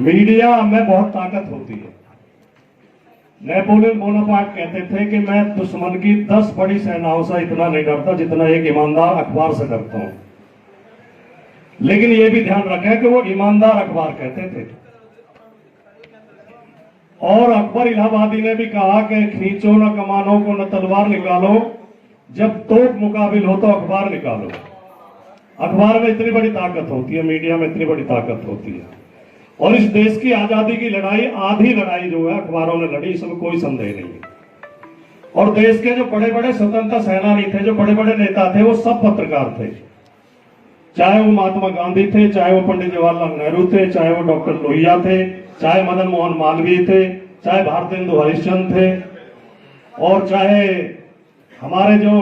Media में बहुत ताकत होती है। नेपोलियन बोनापार्ट कहते थे कि मैं दुश्मन की 10 बड़ी सेनाओं से इतना नहीं डरता जितना एक ईमानदार अखबार से डरता हूं। लेकिन यह भी ध्यान रखें कि वो ईमानदार अखबार कहते थे। और अकबर इलाहाबादी ने भी कहा कि खींचो न कमानों को न तलवार निकालो, जब तोप मुकाबिल हो तो अखबार निकालो। अखबार में इतनी बड़ी ताकत होती है, मीडिया में इतनी बड़ी ताकत होती है। और इस देश की आजादी की लड़ाई, आधी लड़ाई जो है अखबारों ने लड़ी, इसमें कोई संदेह नहीं है। और देश के जो बड़े बड़े स्वतंत्रता सेनानी थे, जो बड़े बड़े नेता थे, वो सब पत्रकार थे। चाहे वो महात्मा गांधी थे, चाहे वो पंडित जवाहरलाल नेहरू थे, चाहे वो डॉक्टर लोहिया थे, चाहे मदन मोहन मालवीय थे, चाहे भारतेंदु हरिश्चंद्र थे, और चाहे हमारे जो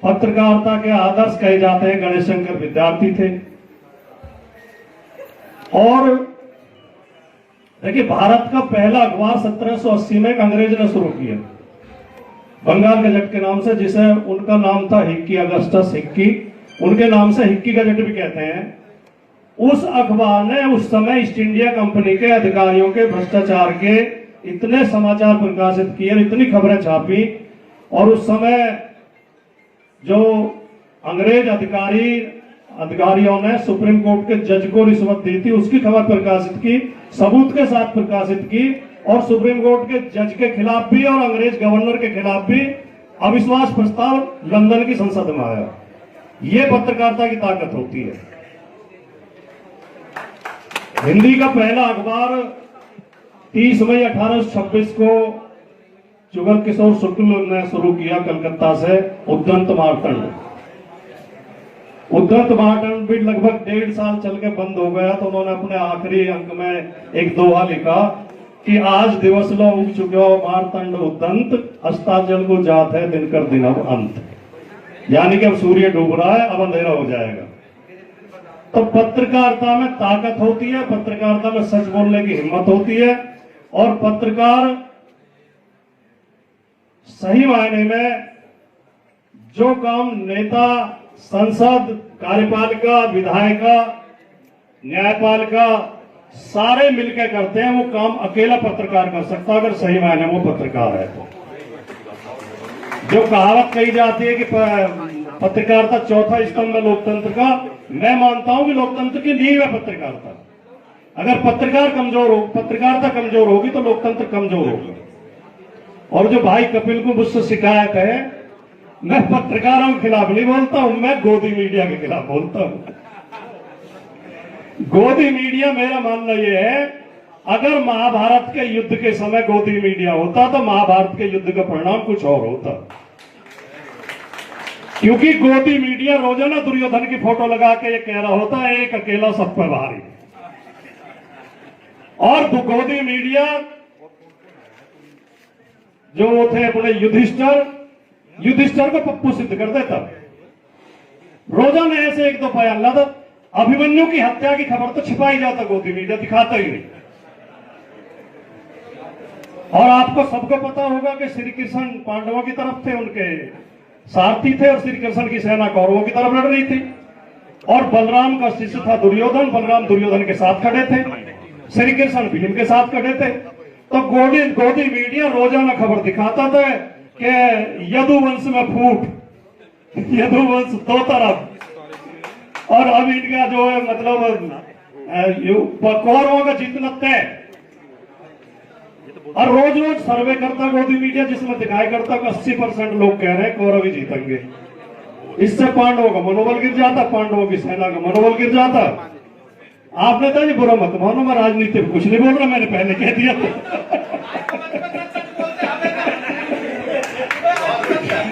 पत्रकारिता के आदर्श कहे जाते हैं गणेश शंकर विद्यार्थी थे। और देखिए, भारत का पहला अखबार 1780 में एक अंग्रेज ने शुरू किया, बंगाल गजट के नाम से, जिसे उनका नाम था हिक्की, अगस्टस हिक्की, उनके नाम से हिक्की गजट भी कहते हैं। उस अखबार ने उस समय ईस्ट इंडिया कंपनी के अधिकारियों के भ्रष्टाचार के इतने समाचार प्रकाशित किए, इतनी खबरें छापी, और उस समय जो अंग्रेज अधिकारियों ने सुप्रीम कोर्ट के जज को रिश्वत दी थी, उसकी खबर प्रकाशित की, सबूत के साथ प्रकाशित की, और सुप्रीम कोर्ट के जज के खिलाफ भी और अंग्रेज गवर्नर के खिलाफ भी अविश्वास प्रस्ताव लंदन की संसद में आया। यह पत्रकारिता की ताकत होती है। हिंदी का पहला अखबार 30 मई 1826 को जुगल किशोर शुक्ल ने शुरू किया, कलकत्ता से, उद्यंत मार्तंड। उद्यंत मार्तंड भी लगभग 1.5 साल चल के बंद हो गया, तो उन्होंने अपने आखिरी अंक में एक दोहा लिखा कि आज दिवस लो उग चुके मार्तंड उद्यंत, अस्ताचल को जात है दिनकर दिन अब अंत। यानी कि अब सूर्य डूब रहा है, अब अंधेरा हो जाएगा। तो पत्रकारिता में ताकत होती है, पत्रकारिता में सच बोलने की हिम्मत होती है, और पत्रकार सही मायने में जो काम नेता, संसद, कार्यपालिका, विधायिका, न्यायपालिका सारे मिलकर करते हैं, वो काम अकेला पत्रकार कर सकता है, अगर सही मायने में वो पत्रकार है तो। जो कहावत कही जाती है कि पत्रकारिता चौथा स्तंभ है लोकतंत्र का, मैं मानता हूं कि लोकतंत्र की नींव है पत्रकारिता। अगर पत्रकारिता कमजोर होगी तो लोकतंत्र कमजोर होगा। और जो भाई कपिल को मुझसे शिकायत है, मैं पत्रकारों के खिलाफ नहीं बोलता हूं, मैं गोदी मीडिया के खिलाफ बोलता हूं। गोदी मीडिया, मेरा मानना यह है, अगर महाभारत के युद्ध के समय गोदी मीडिया होता तो महाभारत के युद्ध का परिणाम कुछ और होता। क्योंकि गोदी मीडिया रोजाना दुर्योधन की फोटो लगा के ये कह रहा होता है एक अकेला सब पर भारी। और गोदी मीडिया जो वो थे अपने युधिष्ठिर को पप्पू सिद्ध कर देता। रोजाना ऐसे एक दो बयान लाता। अभिमन्यु की हत्या की खबर तो छिपाई जाता, गोदी मीडिया दिखाता ही नहीं। और आपको सबको पता होगा कि श्री कृष्ण पांडवों की तरफ थे, उनके सारथी थे, और श्री कृष्ण की सेना कौरवों की तरफ लड़ रही थी। और बलराम का शिष्य था दुर्योधन, बलराम दुर्योधन के साथ खड़े थे, श्री कृष्ण भीम के साथ खड़े थे। तो गोदी मीडिया रोजाना खबर दिखाता था कि यदुवंश में फूट, यदुवंश दो तरफ, और अब इनका जो है मतलब कौरवों का जीतना तय। और रोज रोज सर्वे करता गोदी मीडिया, जिसमें दिखाई करता कि 80% लोग कह रहे हैं कौरव ही जीतेंगे। इससे पांडवों का मनोबल गिर जाता, पांडवों की सेना का मनोबल गिर जाता। आपने तो ये बुरा मत मानो, मैं राजनीति में कुछ नहीं बोल रहा, मैंने पहले कह दिया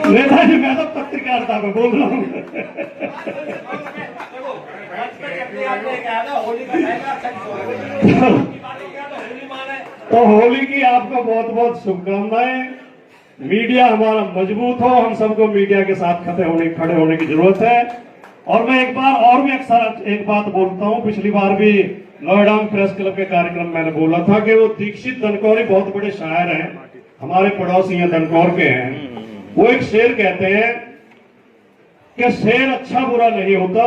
नेताजी, मैं तो पत्रकारिता में बोल रहा हूं। तो होली की आपको बहुत बहुत शुभकामनाएं। मीडिया हमारा मजबूत हो, हम सबको मीडिया के साथ खड़े होने की जरूरत है। और मैं एक बार और भी अक्सर एक बात बोलता हूं, पिछली बार भी नोएडा में प्रेस क्लब के कार्यक्रम मैंने बोला था कि वो दीक्षित दनकौरी बहुत बड़े शायर हैं, हमारे पड़ोसी हैं दनकौर के हैं। वो एक शेर कहते हैं कि शेर अच्छा बुरा नहीं होता,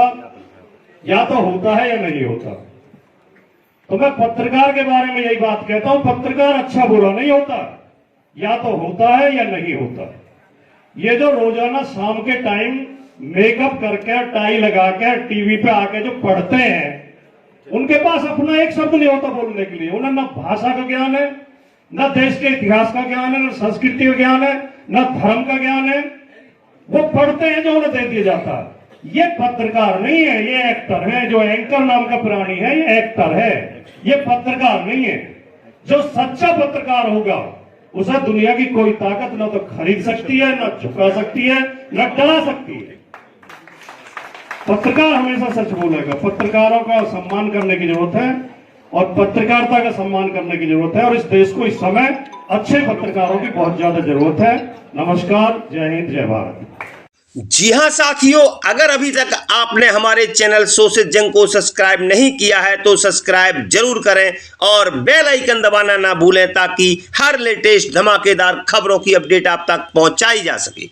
या तो होता है या नहीं होता। तो मैं पत्रकार के बारे में यही बात कहता हूं, पत्रकार अच्छा बुरा नहीं होता, या तो होता है या नहीं होता। ये जो रोजाना शाम के टाइम मेकअप करके टाई लगा के टीवी पे आके जो पढ़ते हैं, उनके पास अपना एक शब्द नहीं होता बोलने के लिए। उन्हें न भाषा का ज्ञान है, न देश के इतिहास का ज्ञान है, न संस्कृति का ज्ञान है, न धर्म का ज्ञान है। वो पढ़ते हैं जो उन्हें दे दिया जाता है। ये पत्रकार नहीं है, ये एक्टर है। जो एंकर नाम का प्राणी है ये एक्टर है, ये पत्रकार नहीं है। जो सच्चा पत्रकार होगा उसे दुनिया की कोई ताकत न तो खरीद सकती है, न झुका सकती है, न डरा सकती है। पत्रकार हमेशा सच बोलेगा। पत्रकारों का सम्मान करने की जरूरत है और पत्रकारिता का सम्मान करने की जरूरत है, और इस देश को इस समय अच्छे पत्रकारों की बहुत ज्यादा जरूरत है। नमस्कार, जय हिंद, जय भारत। जी हां साथियों, अगर अभी तक आपने हमारे चैनल सोशल जंग को सब्सक्राइब नहीं किया है तो सब्सक्राइब जरूर करें और बेल आइकन दबाना ना भूलें ताकि हर लेटेस्ट धमाकेदार खबरों की अपडेट आप तक पहुंचाई जा सके।